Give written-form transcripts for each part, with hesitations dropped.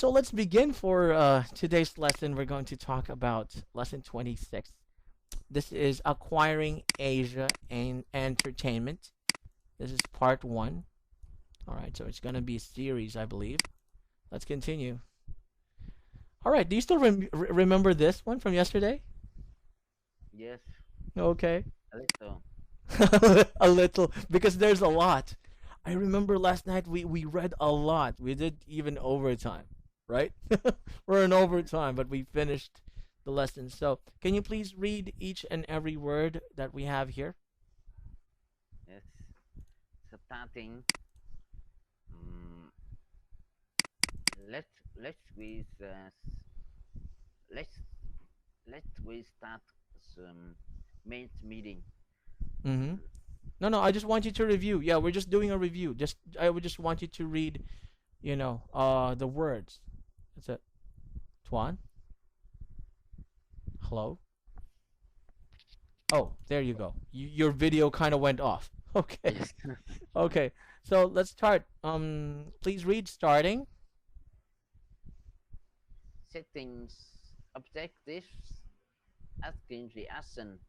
so let's begin for today's lesson. We're going to talk about lesson 26. This is acquiring Asia and entertainment. This is part one. All right, so it's going to be a series, I believe. Let's continue. All right, do you still remember this one from yesterday? Yes, Okay. a little. A little, because there's a lot. I remember last night we read a lot. We did even overtime, right? We're in overtime, but we finished the lesson. So, can you please read each and every word that we have here? Yes, starting. Um, let's we let's let's we start some main meeting. Mm-hmm. Mm, No, no, I just want you to review. Yeah, we're just doing a review. I would just want you to read, the words. That's it. Tuan, hello. Oh, there you go. Your video kind of went off. Okay. yes, Okay. So let's start. Please read starting. settings, objectives, asking reaction,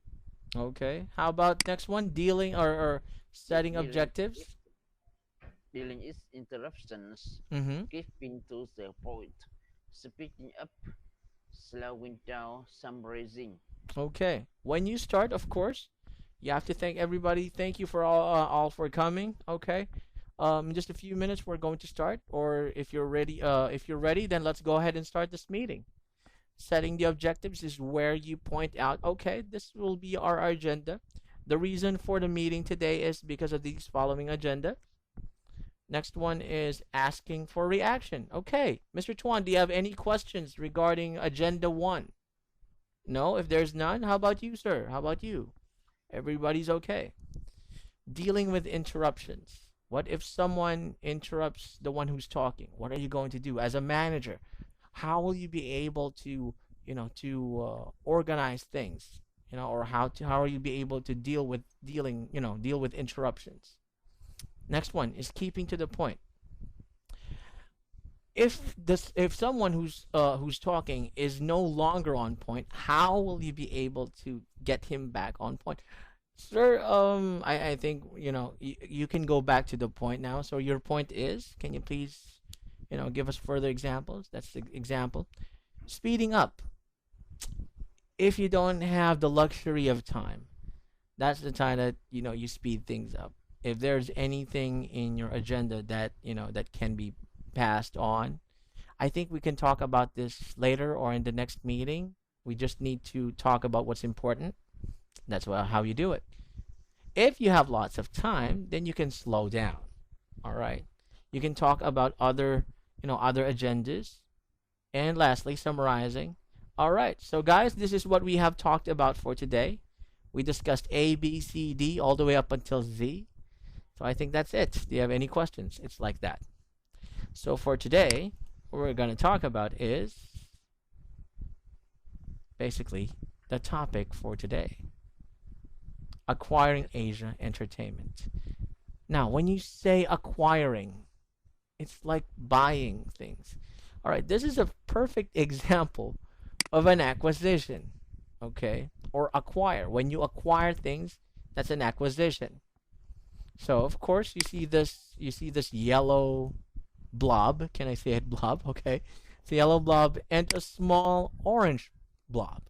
Okay. How about next one? Dealing or setting dealing objectives. dealing is interruptions, Mm-hmm. giving to the point, speaking up, slowing down, summarizing. Okay. When you start, of course, you have to thank everybody. Thank you for all for coming. Okay. In just a few minutes, we're going to start. Or if you're ready, then let's go ahead and start this meeting. Setting the objectives is where you point out, okay, this will be our agenda. The reason for the meeting today is because of these following agenda. Next one is asking for reaction. Okay, Mr. Tuan, do you have any questions regarding agenda one? No, if there's none, how about you, sir? How about you? Everybody's okay. Dealing with interruptions. What if someone interrupts the one who's talking? What are you going to do as a manager? How will you be able to, organize things, or how are you be able to deal with interruptions? Next one is keeping to the point. If someone who's talking is no longer on point, how will you be able to get him back on point? Sir, I think you can go back to the point now. So your point is, can you please, give us further examples? That's the example. Speeding up. If you don't have the luxury of time, that's the time that you speed things up. If there's anything in your agenda that that can be passed on, I think we can talk about this later or in the next meeting. We just need to talk about what's important. That's how you do it. If you have lots of time, then you can slow down. All right. You can talk about other agendas. And lastly, summarizing. All right. So guys, this is what we have talked about for today. We discussed A, B, C, D all the way up until Z. So I think that's it. Do you have any questions? It's like that. So for today, what we're going to talk about is basically the topic for today: acquiring Yes, Asia entertainment. Now, when you say acquiring, it's like buying things. All right, this is a perfect example of an acquisition, okay? Or acquire. When you acquire things, that's an acquisition. So, of course, you see this yellow blob. Can I say it blob? Okay. It's a yellow blob and a small orange blob.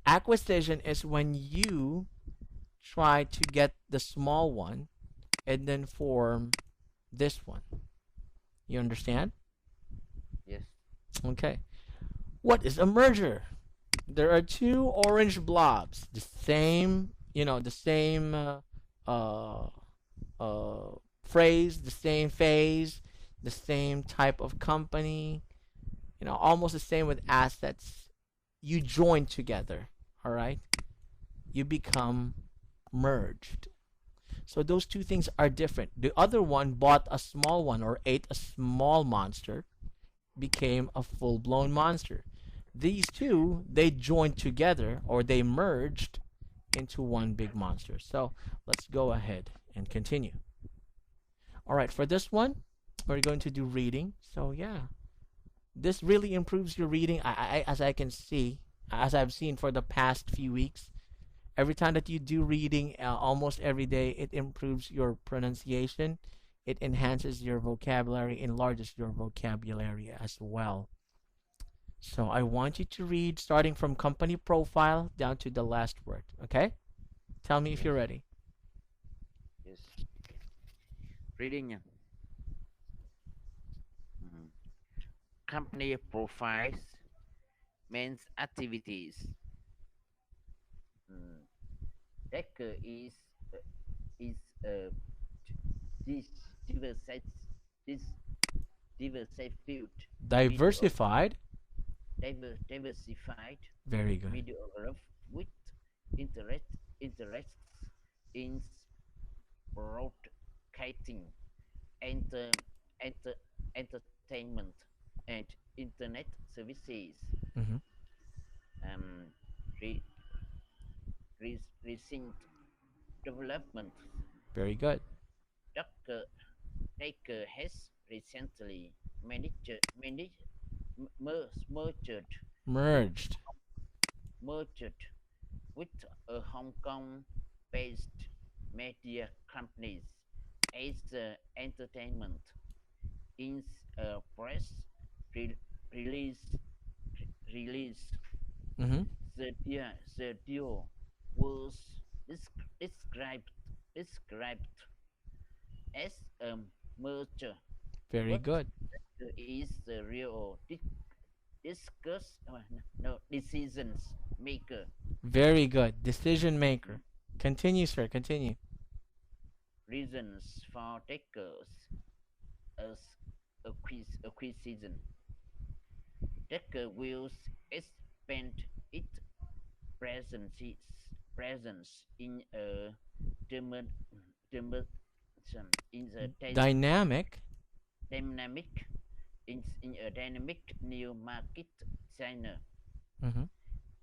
Acquisition is when you try to get the small one and then form this one. You understand? yes, Okay. What is a merger? There are two orange blobs, the same uh, uh, phrase, the same phase, the same type of company, almost the same with assets. You join together, all right? You become merged. So those two things are different. The other one bought a small one or ate a small monster, became a full blown monster. These two, they joined together or they merged into one big monster. So let's go ahead and continue. All right, for this one, we're going to do reading. So, yeah. This really improves your reading. As I can see, as I've seen for the past few weeks, every time that you do reading, almost every day, it improves your pronunciation. It enhances your vocabulary, enlarges your vocabulary as well. So I want you to read starting from company profile down to the last word. Okay? Tell me if Yes, you're ready. yes. Reading. Mhm. Company profiles, men's activities. Mm. Decker uh, is a this diversified this diversified video Diversified. diversified Very good. videograph with interests in broadcasting, enter, enter, entertainment, and internet services. Hmm. Um, re, recent development. Very good. Dr. Baker has recently managed, Merged. merged with a Hong Kong-based media company as entertainment. In a press re- release, release Hmm. the duo was described described as a merger, Very but good. is the real discuss no decisions maker. Very good. Decision maker. Continue, sir. Continue. Reasons for takers as acquisition. Decker will expand its presence presence in a demand, demand, in the Dynamic. dynamic in a dynamic new market China. Hmm.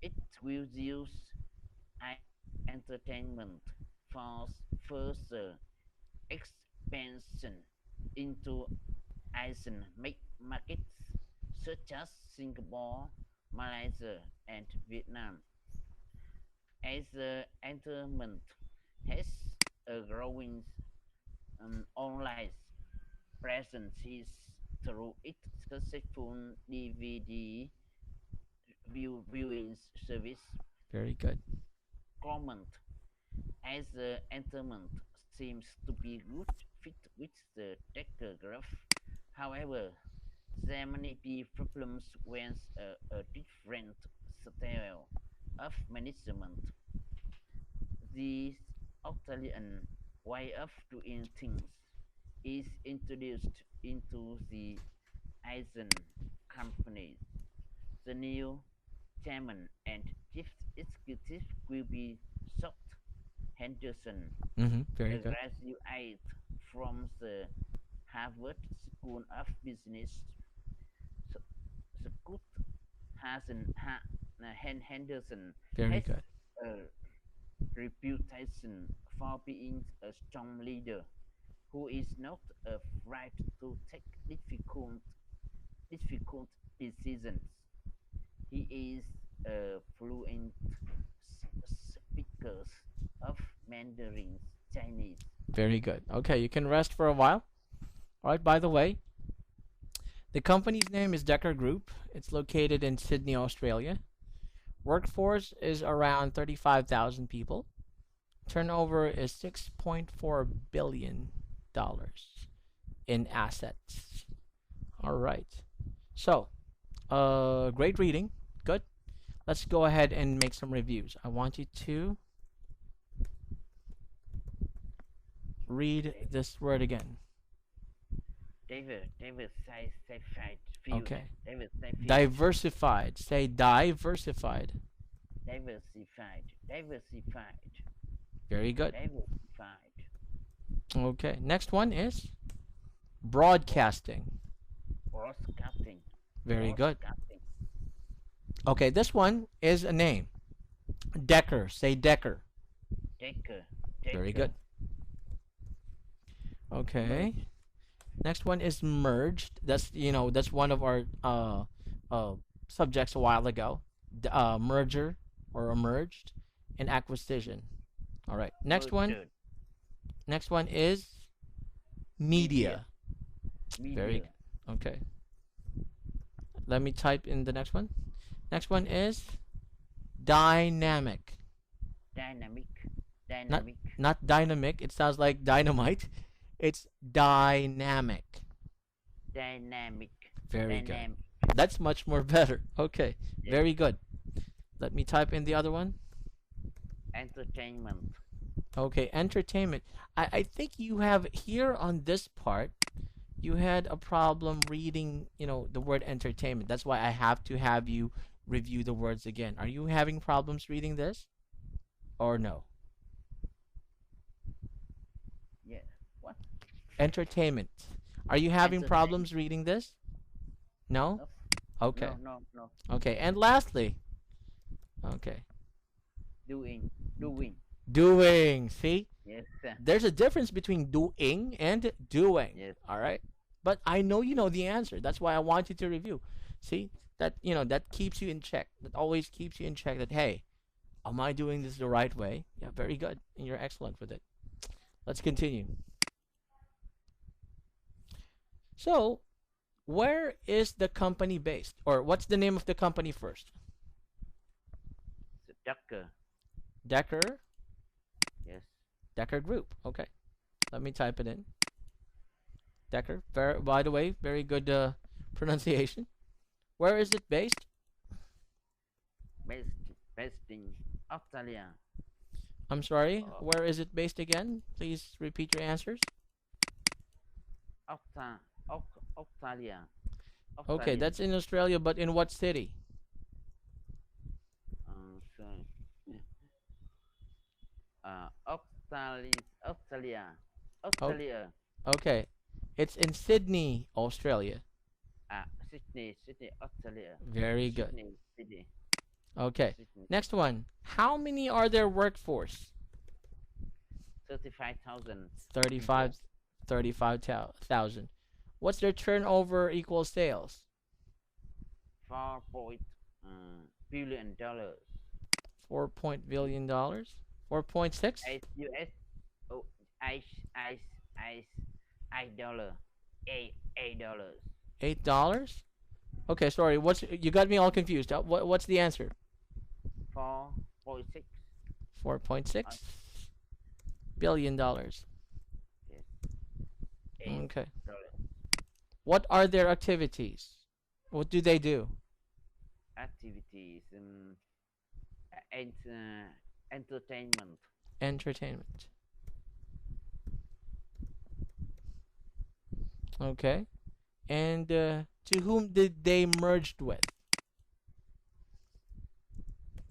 It will use entertainment for further expansion into Asian markets such as Singapore, Malaysia, and Vietnam. As the entertainment has a growing online presence through its successful DVD viewing service. Very good. Comment as the entertainment seems to be good fit with the telegraph. However, there may be problems when a different style of management. This Australian way of doing things is introduced into the Asian companies. The new chairman and chief executive will be Scott Henderson, Very a good. graduate from the Harvard School of Business. Scott Henderson Very has good. a reputation for being a strong leader who is not afraid to take difficult decisions. He is a fluent speaker of Mandarin Chinese. Very good. Okay, you can rest for a while. All right, by the way, the company's name is Decker Group. It's located in Sydney, Australia. Workforce is around 35,000 people. Turnover is $6.4 billion dollars in assets. All right. So, great reading. Good. Let's go ahead and make some reviews. I want you to read this word again. Diversified field. Okay. Diversified field. Diversified. Say diversified. Diversified. Very good. Diversified. Okay. Next one is broadcasting. Broadcasting. Very good. Broadcasting. Okay, this one is a name. Decker. Say Decker. Decker. Very Decker. good. Okay. Merge. Next one is merged. That's one of our subjects a while ago. Merger or emerged, and acquisition. All right. Next one. Murdered. Next one is Media. media. Very Media. good. Okay. Let me type in the next one. Next one is dynamic. Dynamic. Not Dynamic. not dynamic. It sounds like dynamite. It's dynamic. Dynamic. Very good. Dynamic. That's much more better. Okay. Yes. Very good. Let me type in the other one. Entertainment. Okay, entertainment. I think you have here on this part, you had a problem reading, the word entertainment. That's why I have to have you review the words again. Are you having problems reading this or no? Yeah. What? Entertainment. Are you having Entertainment. problems reading this? No? No. Okay. No. Okay. And lastly, okay. Doing. Doing. Doing. See? Yes. There's a difference between doing and doing. Yes. All right? But I know you know the answer. That's why I want you to review. See? That keeps you in check. That always keeps you in check that, hey, am I doing this the right way? Yeah, very good. And you're excellent with it. Let's continue. So, where is the company based? Or what's the name of the company first? Ducker. Decker? Yes. Decker Group. Okay. Let me type it in. Decker. By the way, very good pronunciation. Where is it based? Based in Australia. I'm sorry. Where is it based again? Please repeat your answers. Australia. Okay, that's in Australia, but in what city? So, Australia. Australia. Okay. It's in Sydney, Australia. Sydney, Australia. Very good. Sydney. Okay. Sydney. Next one. How many are their workforce? 35,000. 35,000. What's their turnover equal sales? $4 billion. $4 billion? 4.6? US. Oh, $8. $8. $8? Okay, sorry. You got me all confused. What's the answer? 4.6. $4.6 billion. Yes. Okay. $8. What are their activities? What do they do? Activities and entertainment. Entertainment. Okay. And to whom did they merged with?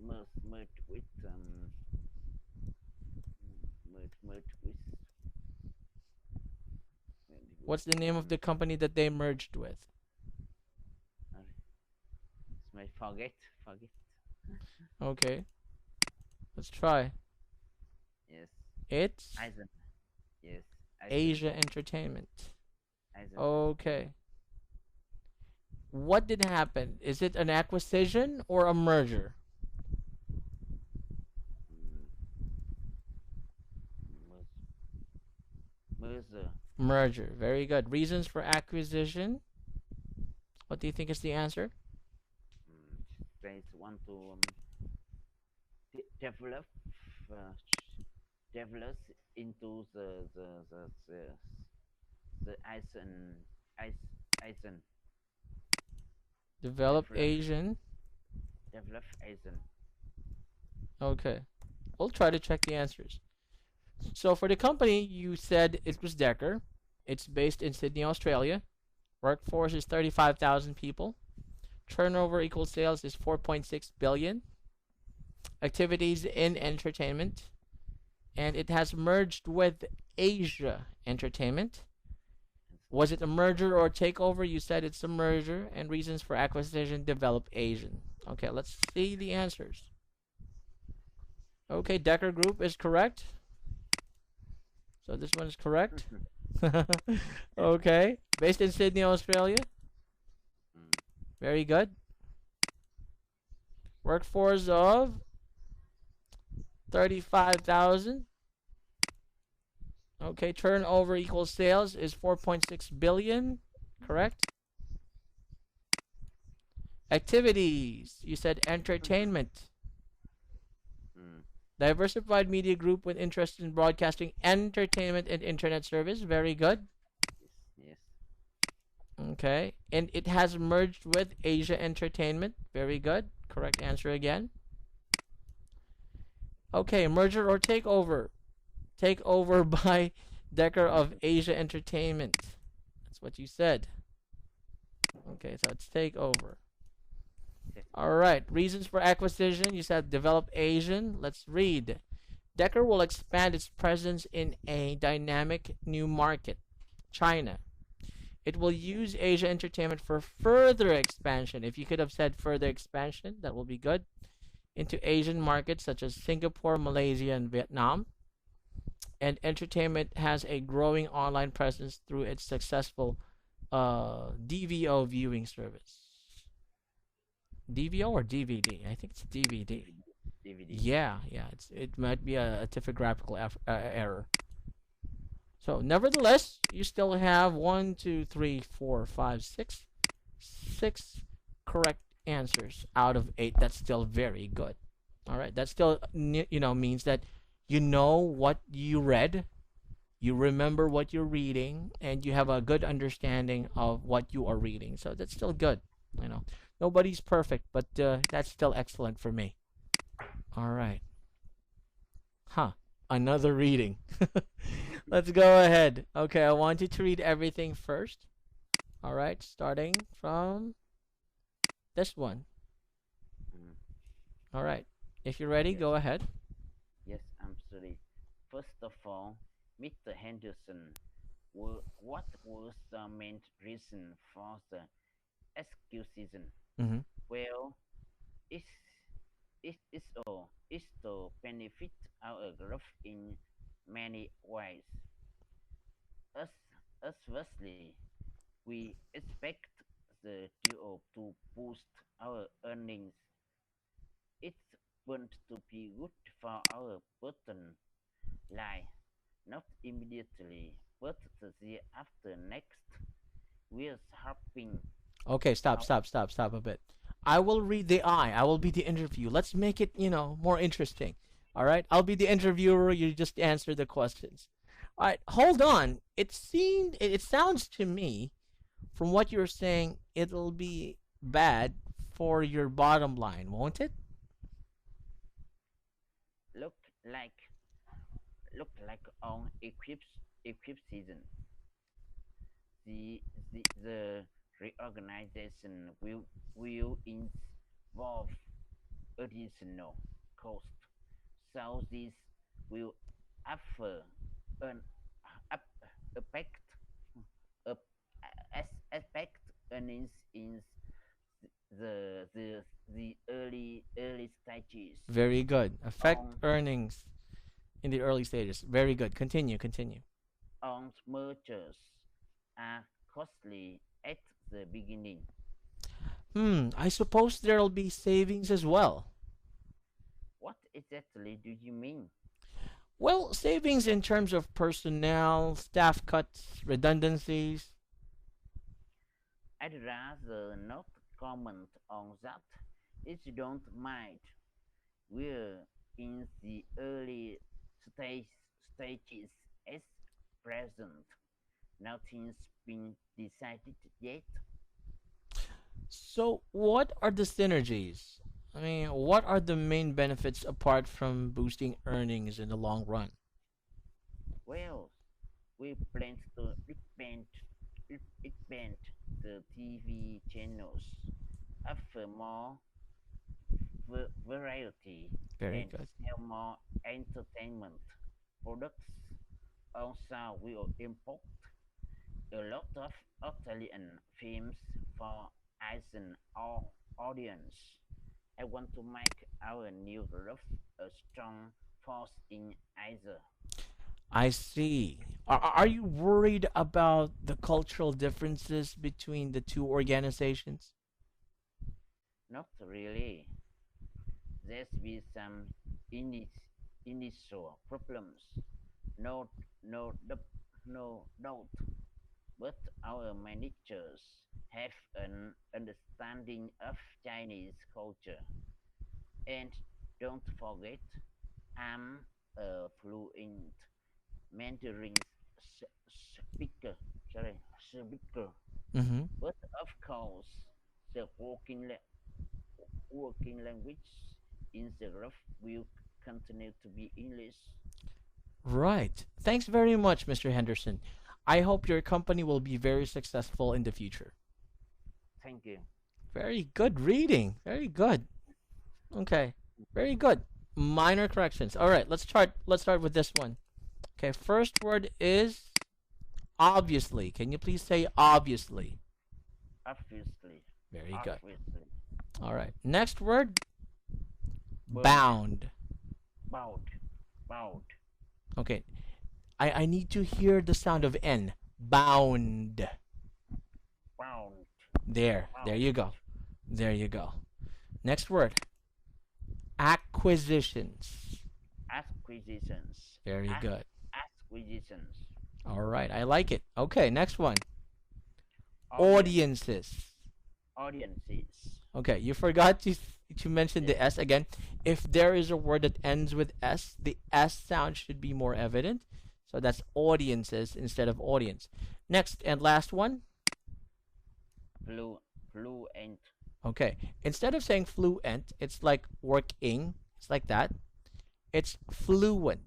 Merge with merge with. What's the name of the company that they merged with? My forget. Okay. Let's try. Yes. It's Eisen. Yes. Asia Entertainment. Eisen. Okay. What did happen? Is it an acquisition or a merger? Merger. Merger. Very good. Reasons for acquisition. What do you think is the answer? They want to develop develop into the Asian. Develop Asian. Develop Asian. Okay. We'll try to check the answers. So for the company, you said it was Decker. It's based in Sydney, Australia. Workforce is 35,000 people. Turnover equal sales is 4.6 billion. Activities in entertainment. And it has merged with Asia Entertainment. Was it a merger or takeover? You said it's a merger. And reasons for acquisition, develop Asian. Okay, let's see the answers. Okay, Decker Group is correct. So this one is correct. Okay. Based in Sydney, Australia. Very good. Workforce of 35,000. Okay, turnover equals sales is 4.6 billion, correct? Activities, you said entertainment. Mm. Diversified media group with interest in broadcasting, entertainment, and internet service. Very good. Yes, yes. Okay, and it has merged with Asia Entertainment. Very good. Correct answer again. Okay, merger or takeover. Takeover by Decker of Asia Entertainment. That's what you said. Okay, so it's takeover. Yes. All right, reasons for acquisition. You said develop Asian. Let's read. Decker will expand its presence in a dynamic new market, China. It will use Asia Entertainment for further expansion. If you could have said further expansion, that will be good. Into Asian markets such as Singapore, Malaysia, and Vietnam. And entertainment has a growing online presence through its successful DVO viewing service. DVO or DVD? I think it's DVD. DVD. DVD. Yeah, yeah. It might be a typographical error. So, nevertheless, you still have one, two, three, four, five, six correct answers out of eight. That's still very good. All right, that still means that you know what you read, you remember what you're reading, and you have a good understanding of what you are reading. So that's still good. You know, nobody's perfect, but that's still excellent for me. All right. Huh. Another reading. Let's go ahead. Okay, I want you to read everything first. All right, starting from this one. Mm. All right. If you're ready, Yes, go ahead. yes, I'm sorry. First of all, Mr. Henderson, what was the main reason for the execution? Mm-hmm. Well, it's, it's to benefit our group in many ways. As, as firstly, we expect the duo to boost our earnings. It's going to be good for our bottom line, not immediately, but the year after next. We're hoping Okay, stop, our stop, stop, stop a bit. I will read the I will be the interview. Let's make it, more interesting. All right? I'll be the interviewer. You just answer the questions. All right, hold on. It sounds to me from what you're saying, it'll be bad for your bottom line, won't it? look like on equip season. The, the reorganization will involve additional cost. So this will offer an up, affect up, affect earnings in the early stages. Very good. Affect On earnings in the early stages. Very good. Continue, continue. on mergers are costly at the beginning. I suppose there'll be savings as well. What exactly do you mean? Well, savings in terms of personnel, staff cuts, redundancies. I'd rather not comment on that. If you don't mind, we're in the early stage, stages at present. Nothing's been decided yet. So, what are the synergies? I mean, what are the main benefits apart from boosting earnings in the long run? Well, we plan to expand the TV channels, offer more variety, Very and good. sell more entertainment products. Also, we will import a lot of Italian films for Asian audience. I want to make our new group a strong force in Asia. I see. Are you worried about the cultural differences between the two organizations? Not really. there's be some ini- initial problems. No, no, no doubt. But our managers have an understanding of Chinese culture. And don't forget, I'm a fluent Mandarin speaker. Sorry, speaker. Mm-hmm. But of course, the working language in the rough will continue to be English. Right. Thanks very much, Mr. Henderson. I hope your company will be very successful in the future. Thank you. Very good reading. Very good. Okay. Very good. Minor corrections. All right, let's start with this one. Okay, first word is obviously. Can you please say obviously? Obviously, Very good. obviously, All right. Next word bound, bound. bound, bound, Okay. I need to hear the sound of N. Bound. bound, There you bound. go. There you go. Next word acquisitions. Acquisitions, Very Ac- good. acquisitions, All right, I like it. Okay, next one. audience, Audiences. audiences. Okay, you forgot to mention Yeah, the S again. If there is a word that ends with S, the S sound should be more evident. So that's audiences instead of audience. Next and last one. flu, fluent, Okay, instead of saying fluent, it's like working. It's like that. It's fluent.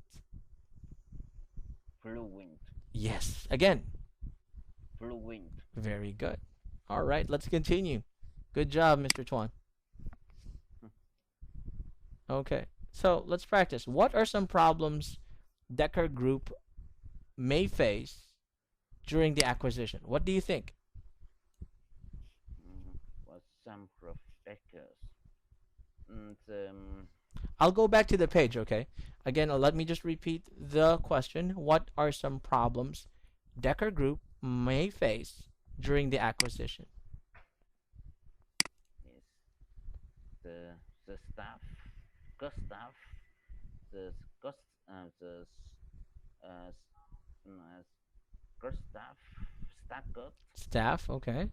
fluent, Yes, again. fluent. Very good. All right, let's continue. Good job, Mr. Tuan. Okay, so let's practice. What are some problems Decker Group may face during the acquisition? What do you think? For some professors, and I'll go back to the page, okay? Again, let me just repeat the question. What are some problems Decker Group may face during the acquisition? yes, the staff, cost staff, the cost, the uh, uh, cost staff cut, Staff, okay.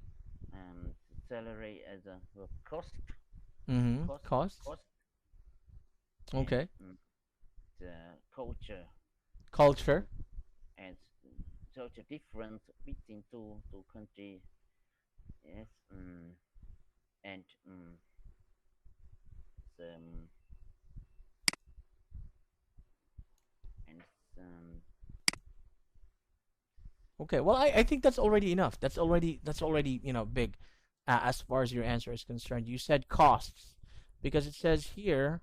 salary as a cost, Mm-hmm. cost, Costs, cost, and okay. the culture Culture, and such a different between two countries. Yes, and the, and okay. Well, I think that's already enough. That's already big, as far as your answer is concerned. You said costs, because it says here,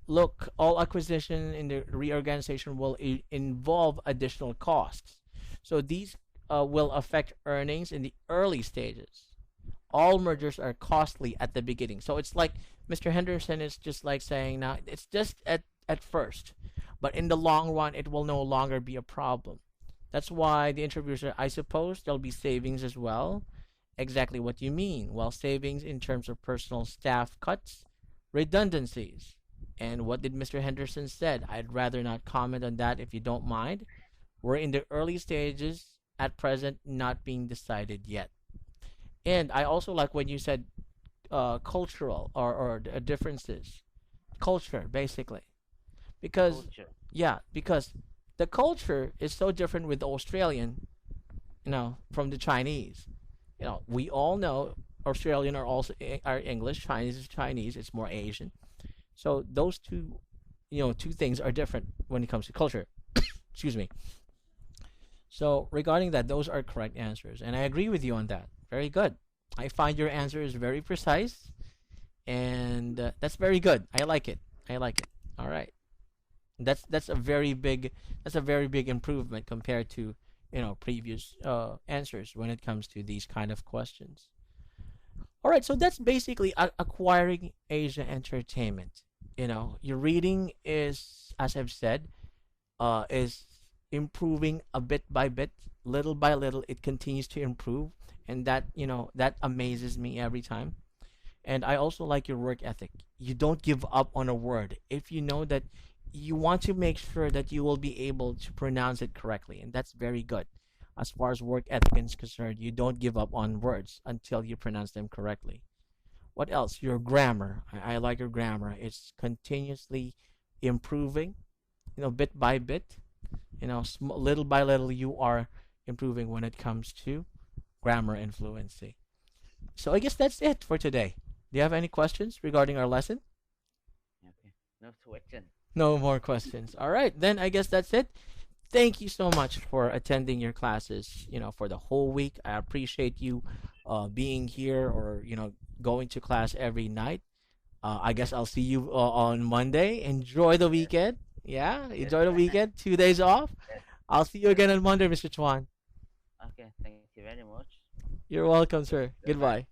look, all acquisition in the reorganization will involve additional costs. So these will affect earnings in the early stages. All mergers are costly at the beginning. So it's like Mr. Henderson is just like saying now it's just at first, but in the long run it will no longer be a problem. That's why the interviewer said, I suppose there'll be savings as well. Exactly what you mean. Well, savings in terms of personal staff cuts, redundancies. And what did Mr. Henderson said? I'd rather not comment on that if you don't mind. We're in the early stages at present, not being decided yet. And I also like when you said cultural or differences, culture basically, because culture. yeah, because the culture is so different with the Australian, from the Chinese. We all know Australian are also are English, Chinese is Chinese, it's more Asian. So those two things are different when it comes to culture. Excuse me. So regarding that, those are correct answers, and I agree with you on that. Very good. I find your answer is very precise, and that's very good. I like it. I like it. All right. That's a very big improvement compared to previous answers when it comes to these kind of questions. All right, so that's basically acquiring Asia entertainment. Your reading is, as I've said, is improving a bit by bit, little by little. It continues to improve, and that amazes me every time. And I also like your work ethic. You don't give up on a word if you know that you want to make sure that you will be able to pronounce it correctly, and that's very good. As far as work ethic is concerned, you don't give up on words until you pronounce them correctly. What else? Your grammar. I like your grammar. It's continuously improving, bit by bit. Little by little, you are improving when it comes to grammar and fluency. So I guess that's it for today. Do you have any questions regarding our lesson? Okay. No question. No more questions. All right, then I guess that's it. Thank you so much for attending your classes, for the whole week. I appreciate you being here or, going to class every night. I guess I'll see you on Monday. Enjoy the Yes. weekend. Yeah, Yes. enjoy the weekend. 2 days off. Yes. I'll see you Yes. again on Monday, Mr. Chuan. Okay. Thank you very much. You're welcome, sir. Goodbye. Goodbye.